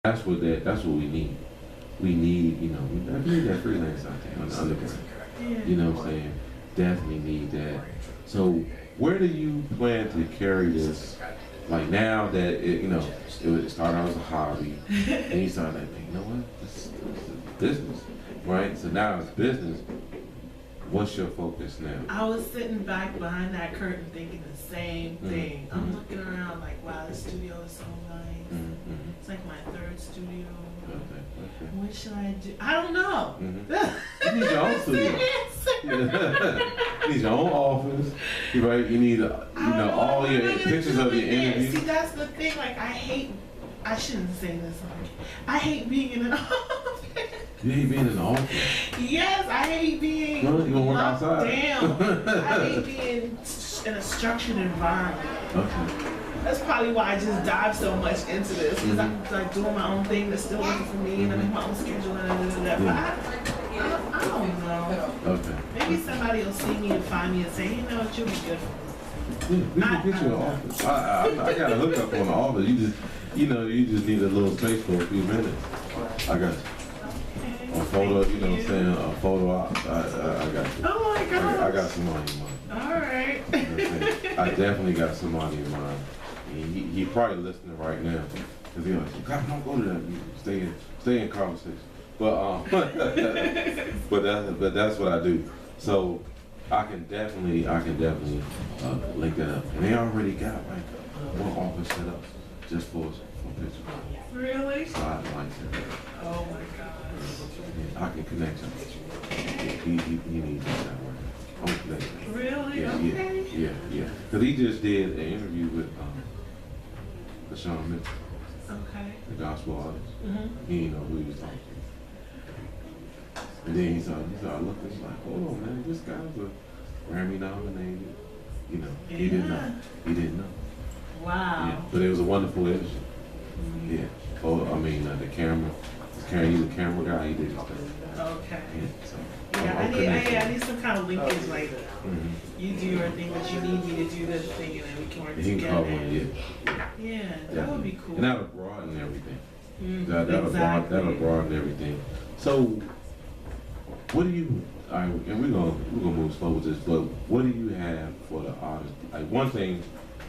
That's what we need. We need, we need that freelance out there on the underground. You know what I'm saying? Definitely need that. So where do you plan to carry this? Like now that it started out as a hobby, and you started like, you know what? This is business, right? So now it's business. What's your focus now? I was sitting back behind that curtain thinking the same thing. I'm looking around like, wow, this studio is so nice. It's like my third studio. Okay. What should I do? I don't know. You need your own studio. You need your own office. Right? You need all your pictures of your interviews. See, that's the thing. Like, I shouldn't say this. I hate being in an office. You hate being in the office? Yes, I hate being you want to work outside? Damn. I hate being in a structured environment. Okay. That's probably why I just dive so much into this, because I'm like doing my own thing that's still working for me, and I make my own schedule and that. But I don't know. Okay. Maybe somebody will see me and find me and say, you know what, you'll be good for this. We can get you an office. I got a hookup on the office. You just need a little space for a few minutes. I got you. A photo, what I'm saying? A photo op. I got you. Oh my God. I got somebody in mind. All right. I definitely got somebody in mind. He probably listening right now, cause he's like, God, don't go to that meeting. Stay in conversation. But but that's what I do. So I can definitely link that up. And they already got like one office set up just for pictures. Really? Slide lights and oh my gosh. I can connect him. He needs that work. I'm connecting. Really? Okay. Yeah. Cause he just did an interview with Sean McCleoud. Okay. The gospel artist. He didn't know who he was talking to. And then he started looking, he's like, oh man, this guy's a Grammy nominated. He didn't know. Wow. Yeah. But it was a wonderful interview. Yeah. Oh, I mean, the camera. He's a camera guy. He did his thing. Okay. Yeah. So I need some kind of linkage, like you do your thing, but you need me to do this thing, and then we can work together. Yeah, that would be cool. And that'll broaden everything. That'll broaden everything. So, what do you? And we're gonna move slow with this, but what do you have for the artist? Like one thing,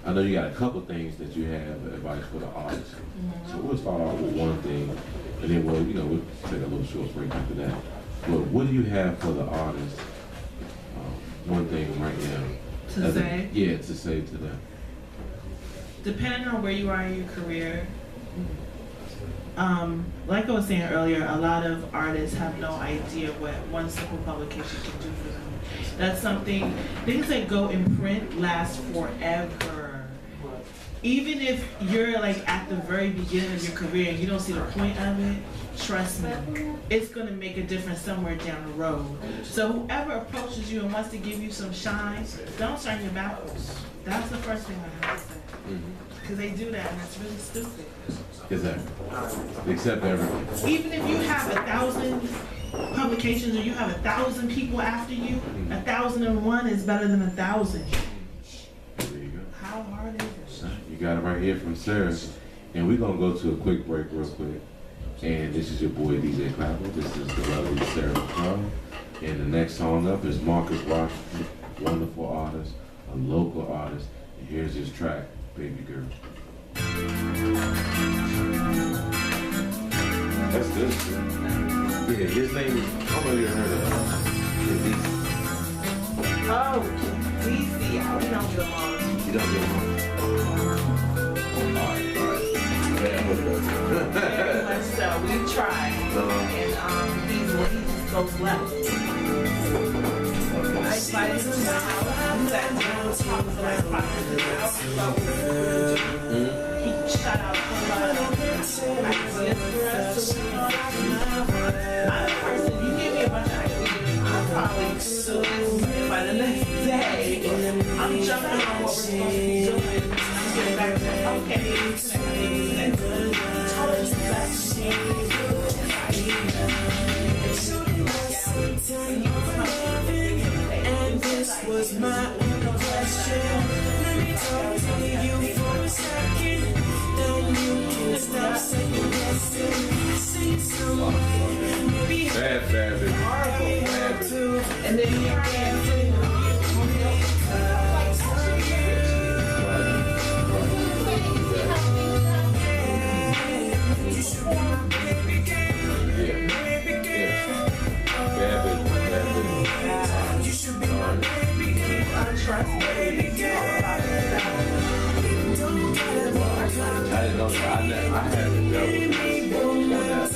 I know you got a couple things that you have advice for the artist. So we'll start off with one thing, and then we'll take a little short break after that. But what do you have for the artist? One thing right now. To say to them. Depending on where you are in your career, like I was saying earlier, a lot of artists have no idea what one simple publication can do for them. That's something, things that go in print last forever. Even if you're like at the very beginning of your career and you don't see the point of it, trust me, it's going to make a difference somewhere down the road. So whoever approaches you and wants to give you some shine, don't turn your back. That's the first thing I have to say. Because they do that and it's really stupid. Exactly. Except everything. Even if you have 1,000 publications or you have 1,000 people after you, 1,001 is better than 1,000. There you go. How hard is it? You got it right here from Sarah. And we're going to go to a quick break real quick. And this is your boy DJ Clappa. This is the lovely Sarah McCleoud. And the next song up is Marcus Washington, wonderful artist, a local artist. And here's his track, Baby Girl. That's good. Yeah, his name is, I don't know if you heard of it. Oh, Weezy. I don't get along. You don't get along? Alright. Very much so. We tried. And he just goes left. I invited him to the house. We sat down and talked for like 5 minutes. He shut out ideas for us to work on. I'm a person, you give me a bunch of ideas, I'm probably soon by the next day. I'm jumping on what we're supposed to be doing. I'm getting back to, okay, and this was my only question. Let me talk to you for a second. Then you can stop second guessing. bad bitch. And then here I am sitting with I didn't know that. I haven't dealt with this on that.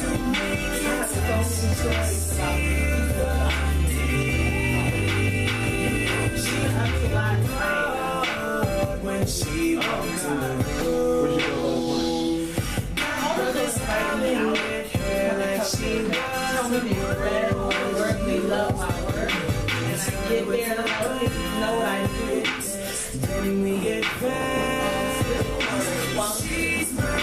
When she walks in the Where'd you go? tell me they read my work, they love my work. And I get there and I know what I do. then we get back. She's mine.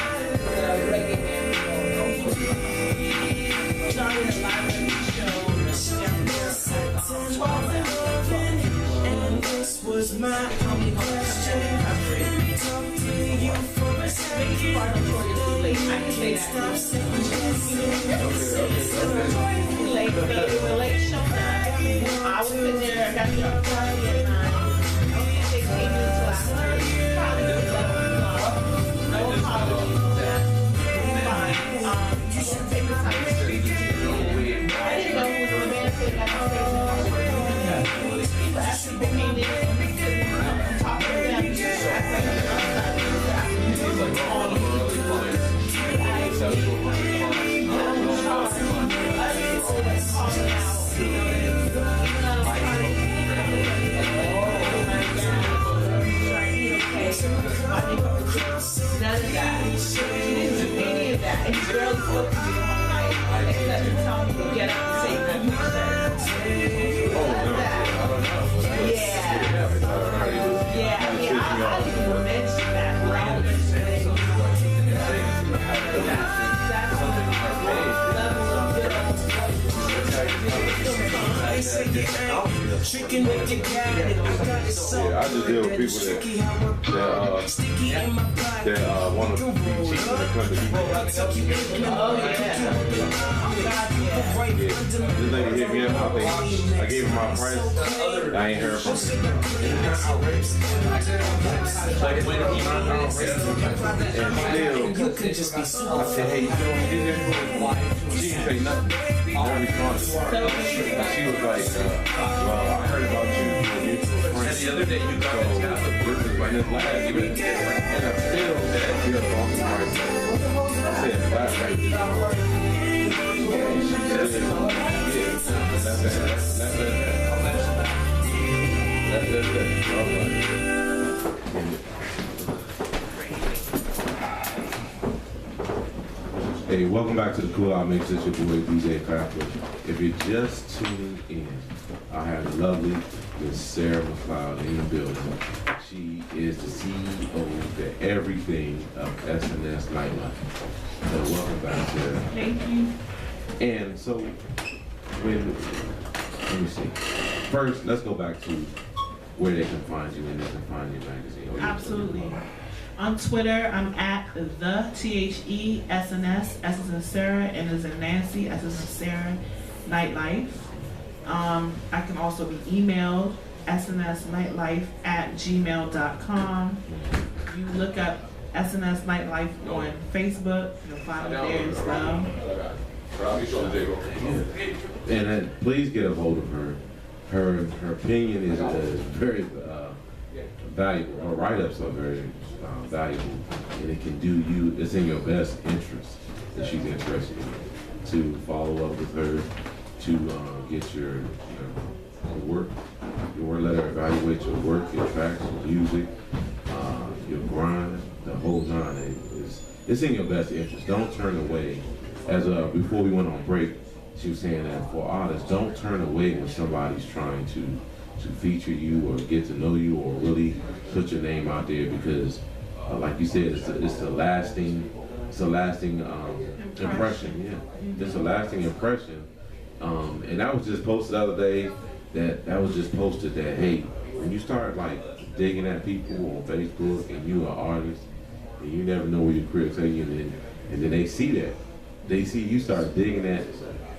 And this was my question. Let me talk to you for a second. I can't stop saying I was in there, I got the party at 9. They came in until I heard probably the 11 o'clock. No apologies. Fine. You should take the time to speak to you. I didn't know who was the man sitting at the station. People actually came in and talked to them. None of that. Any of that. And girls look to me all night. Except to tell me to get up and say that. Yeah. I didn't even mention that. Chicken with your cat. Yeah, I just deal with people that want to be cheap when it comes to people. This lady hit me up. I gave her my price. I ain't heard from her. And still, I said, hey, you know, she didn't say nothing. Never responded. She was like, well, I heard about you. And the other day you got this is this last week. And I still said, you're talking price. I said, flat rate. Hey, welcome back to the Kool MIXX. It's your boy DJ Clappa. If you're just tuning in, I have the lovely Miss Sarah Mcleoud in the building. She is the CEO, the everything of Snsnightlife. So welcome back, Sarah. Thank you. And so, let me see. First, let's go back to where they can find you and they can find your magazine. Absolutely. On Twitter, I'm at the THESNS, S is in Sarah, N is in Nancy, S is in Sarah, Nightlife. I can also be emailed, snsnightlife@gmail.com. You look up SNS Nightlife on Facebook, you'll find me there as well. And please get a hold of her. Her opinion is very valuable. Her write-ups are very valuable, and it can do you. It's in your best interest if she's interested in to follow up with her, to get your work. Let her evaluate your work, your tracks, your music, your grind, the whole nine. It's in your best interest. Don't turn away. As before we went on break, she was saying that for artists, don't turn away when somebody's trying to feature you or get to know you or really put your name out there, because like you said, it's a lasting impression. Yeah, it's a lasting impression. And that was just posted the other day. That was just posted that, hey, when you start like digging at people on Facebook and you're an artist and you never know where your career take you, and then they see that. They see you start digging at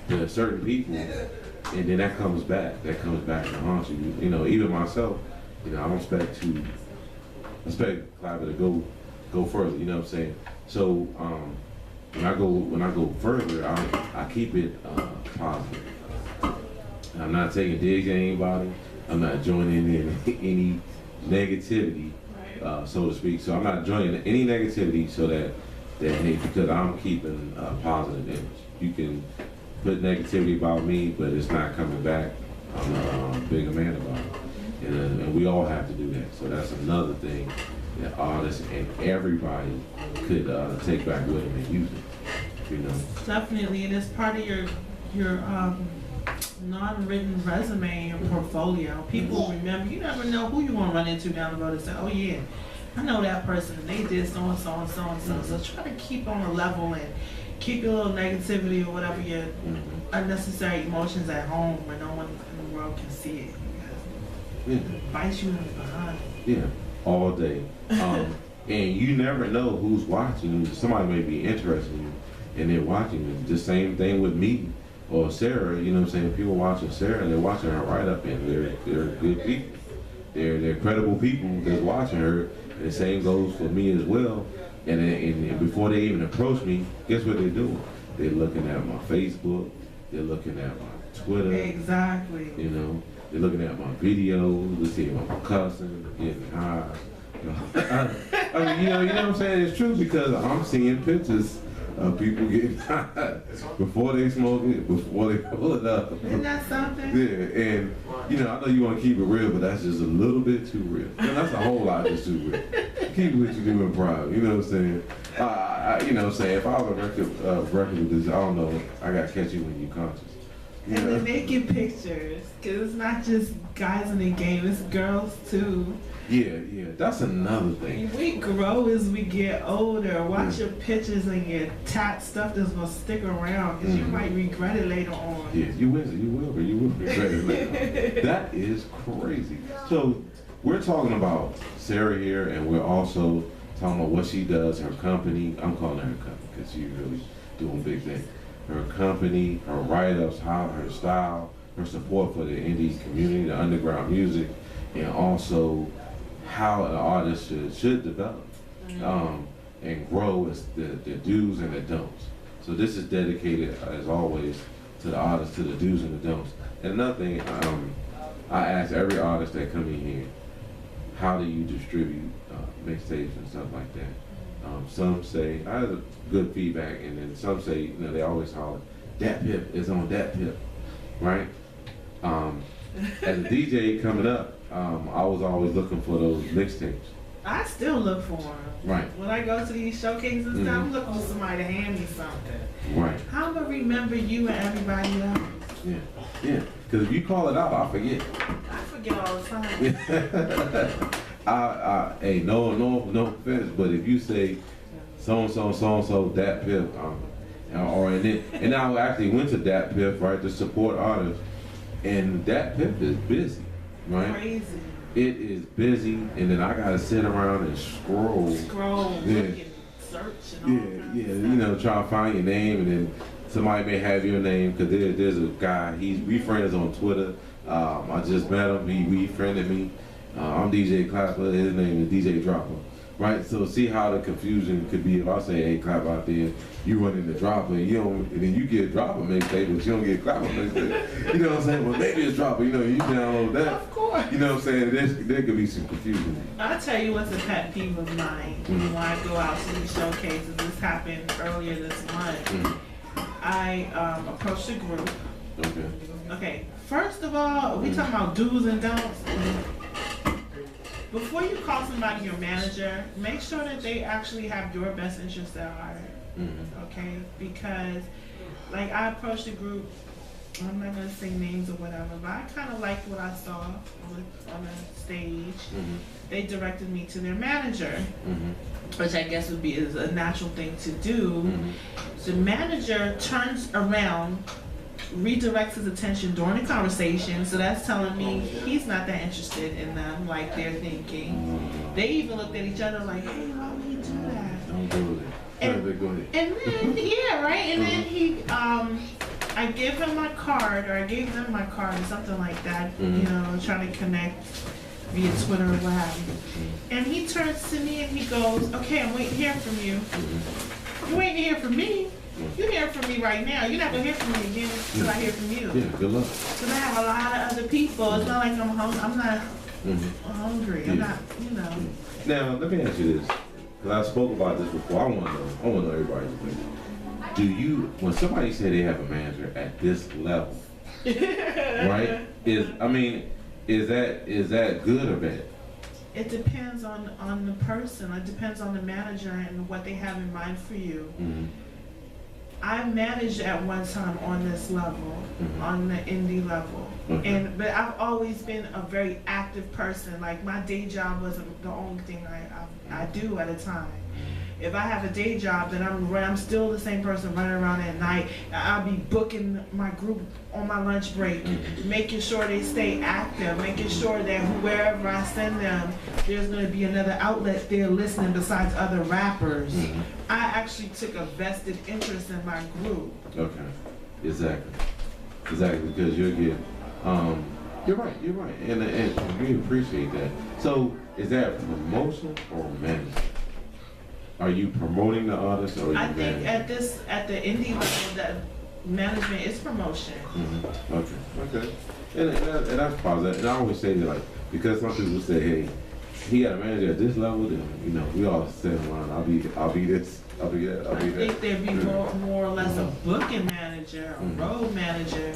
to certain people, and then that comes back. That comes back to haunt you. You know, even myself, you know, I don't expect Clappa to go further. You know what I'm saying? So when I go further, I keep it positive. I'm not taking digs at anybody. I'm not joining in any negativity, so to speak. So I'm not joining any negativity so that hey, because I'm keeping a positive image. You can put negativity about me, but it's not coming back. I'm a bigger man about it. And we all have to do that. So that's another thing that artists and everybody could take back with them and use it. You know. Definitely, and it's part of your non-written resume or portfolio. People remember. You never know who you want to run into down the road and say, "Oh yeah, I know that person. They did so and so and so and so." So try to keep on a level and keep your little negativity or whatever your unnecessary emotions at home where no one in the world can see it. It bites you in the behind. Yeah, all day. And you never know who's watching you. Somebody may be interested in you and they're watching you. The same thing with me or Sarah, you know what I'm saying? People watching Sarah, they're watching her right up and they're good people. They're credible people that's watching her. And the same goes for me as well. And before they even approach me, guess what they're doing? They're looking at my Facebook, they're looking at my Twitter. Exactly. You know, they're looking at my videos, they're seeing my cussing, getting high. I mean, you know what I'm saying? It's true because I'm seeing pictures of people getting high before they smoke it, before they pull it up. Isn't that something? Yeah, and you know, I know you want to keep it real, but that's just a little bit too real. And that's a whole lot just too real. Keep what you do in private, you know what I'm saying? You know what I'm saying? If I have a record with this, I don't know, I got to catch you when you're conscious. And then they get pictures, because it's not just guys in the game, it's girls too. Yeah, that's another thing. We grow as we get older. Watch your pictures and your tat stuff that's going to stick around, because you might regret it later on. Yeah, you will regret it later on. That is crazy. So we're talking about Sarah here, and we're also talking about what she does, her company. I'm calling her company because she's really doing big things. Her company, her write-ups, her style, her support for the indie community, the underground music, and also how an artist should develop and grow as the do's and the don'ts. So this is dedicated, as always, to the artists, to the do's and the don'ts. And another thing, I ask every artist that come in here, how do you distribute mixtapes and stuff like that? Some say, I have good feedback, and then some say, you know, they always holler, that pip is on that pip, right? As a DJ coming up, I was always looking for those mixtapes. I still look for them. Right. When I go to these showcases and stuff, I'm looking for somebody to hand me something. Right. How am I remember you and everybody else? Yeah. Because if you call it out, I forget. I forget all the time. Hey, no offense, but if you say so-and-so, that pip, and I actually went to that pip, right, to support artists, and that pip is busy, right? Crazy. It is busy, and then I gotta sit around and scroll, look and search and all kinds of you know, try to find your name, and then somebody may have your name, because there's a guy, we friends on Twitter. I just met him, he friended me. I'm DJ Clappa, his name is DJ Dropper, right? So see how the confusion could be if I say, hey, Clappa out there, you run into Dropper, and then you get Dropper mixtape, but you don't get Clappa mixtape. You know what I'm saying? Well, maybe it's Dropper, you know, you download that. Of course. You know what I'm saying? There could be some confusion. I'll tell you what's a pet peeve of mine when I go out to these showcases. This happened earlier this month. I approached a group. Okay, first of all, we talking about do's and don'ts. Before you call somebody your manager, make sure that they actually have your best interest at heart. Okay? Because, like, I approached a group, I'm not going to say names or whatever, but I kind of liked what I saw on the stage. They directed me to their manager, which I guess is a natural thing to do. The manager turns around, redirects his attention during the conversation, so that's telling me he's not that interested in them like they're thinking. They even looked at each other like, hey, why would you do that? Don't do it. And then, yeah, right? And then he I give him my card, or I gave them my card, or something like that. Mhm. You know, trying to connect via Twitter or what have you. And he turns to me and he goes, "Okay, I'm waiting to hear from you." You waiting to hear from me? You hear from me right now. You're not gonna hear from me again until I hear from you. Yeah, good luck. Because I have a lot of other people. It's not like I'm hungry. I'm not hungry. I'm Yeah. not, you know. Now, let me ask you this, because I spoke about this before. I want to know everybody's opinion. Do you, when somebody say they have a manager at this level, right? Is that good or bad? It depends on the person. It depends on the manager and what they have in mind for you. I managed at one time on this level, on the indie level. But I've always been a very active person. Like, my day job wasn't the only thing I do at a time. If I have a day job, then I'm still the same person running around at night. I'll be booking my group on my lunch break, making sure they stay active, making sure that wherever I send them, there's going to be another outlet there listening besides other rappers. I actually took a vested interest in my group. Okay, exactly, because you're getting, you're right, and we appreciate that. So, is that promotion or management? Are you promoting the artist, or are you I think managing? at the indie level, that management is promotion. Okay, and that's positive. And I always say that, like, because some people say, hey, he got a manager at this level, then, you know, we all say, well, I'll be this, I'll be that, I'll be that. I think there'd be more or less a booking manager, a road manager.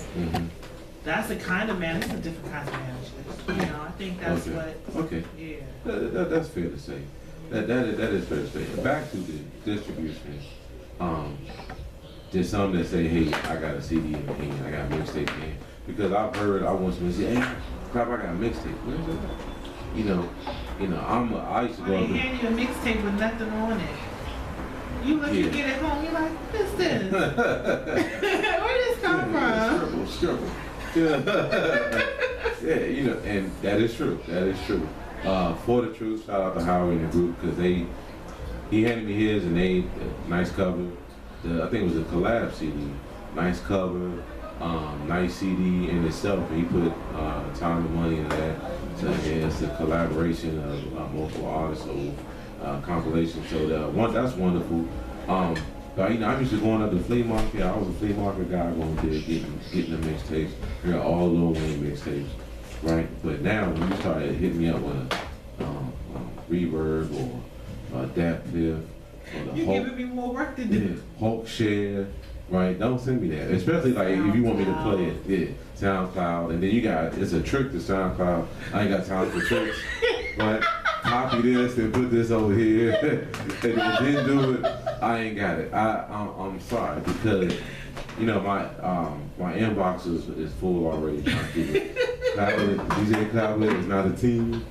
That's a kind of man. It's a different kind of manager. You know, I think that's what. Okay. Yeah. That's fair to say. That is fair to say. Back to the distribution. There's some that say, hey, I got a CD in the hand, I got a mixtape in the hand. Because I've heard, I want someone to say, hey, crap, I got a mixtape. Where's that? You know, I used to go They up there. hand you a mixtape with nothing on it. You look, you get it home, you're like, what is this? Where did this come from? Scribble. Yeah, you know, and that is true. That is true. For the truth, shout out to Howard and the group, because he handed me his, and they nice cover. I think it was a collab CD, nice cover, nice CD in itself. And he put time and money into that. So it's a collaboration of multiple artists, so compilation. So that's wonderful. But, you know, I used to going up to flea market. I was a flea market guy going there getting the mixtapes. We got all Lil Wayne mixtapes, right? But now when you started hitting me up with a Reverb or Dat Piff or the You Hulk, giving me more work to do. Hulk Share, right? Don't send me that. Especially like if you want me to play it, SoundCloud. And then it's a trick to SoundCloud. I ain't got time for tricks, right? Copy this and put this over here, and then do it. I ain't got it. I'm sorry, because you know my inbox is full already. DJ Clappa is not a team.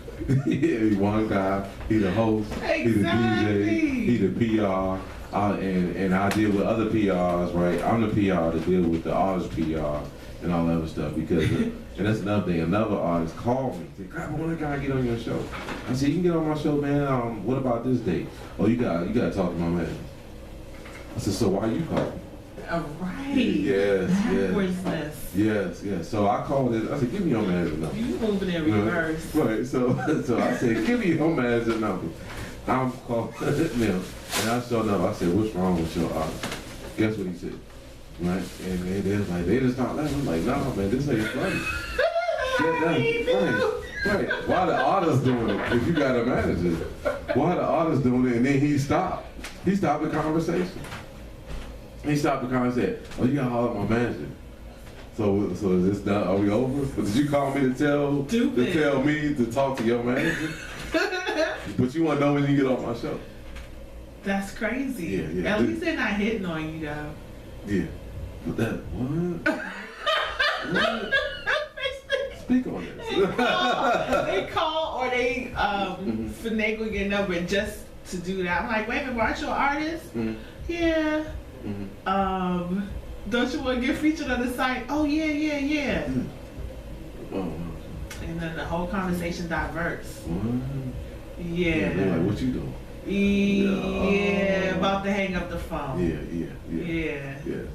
He's one guy. He the host. He the DJ. He the PR. And I deal with other PRs, right? I'm the PR to deal with the artist PR and all that other stuff, because and that's another thing. Another artist called me. Said, "God, I want to get on your show." I said, "You can get on my show, man. What about this date?" "Oh, you got to talk to my man." I said, "So why you calling?" Right. Yes. Backwardsness. Yes. So I called it. I said, "Give me your manager number." You moving in reverse. Right. So I said, "Give me your manager number." I'm calling them, and I showed up. I said, "What's wrong with your artist?" Guess what he said? Right? And they just start laughing. I'm like, "Nah, man, this ain't funny." Right. Why the artist doing it if you got a manager? Why the artist doing it? And then he stopped. He stopped the conversation. He stopped the conversation. "Oh, you got to holler at my manager." So is this done? Are we over? But did you call me to tell me to talk to your manager? But you want to know when you get off my show? That's crazy. Yeah. At least they're not hitting on you, though. Yeah. But that, what? What? Speak on this. They call or they finagle your number just to do that. I'm like, wait a minute, aren't you an artist? Yeah. Don't you want to get featured on the site? Oh, yeah. Oh. And then the whole conversation diverts. What? Yeah. They're like, what you doing? Yeah, about to hang up the phone. Yeah. Yeah.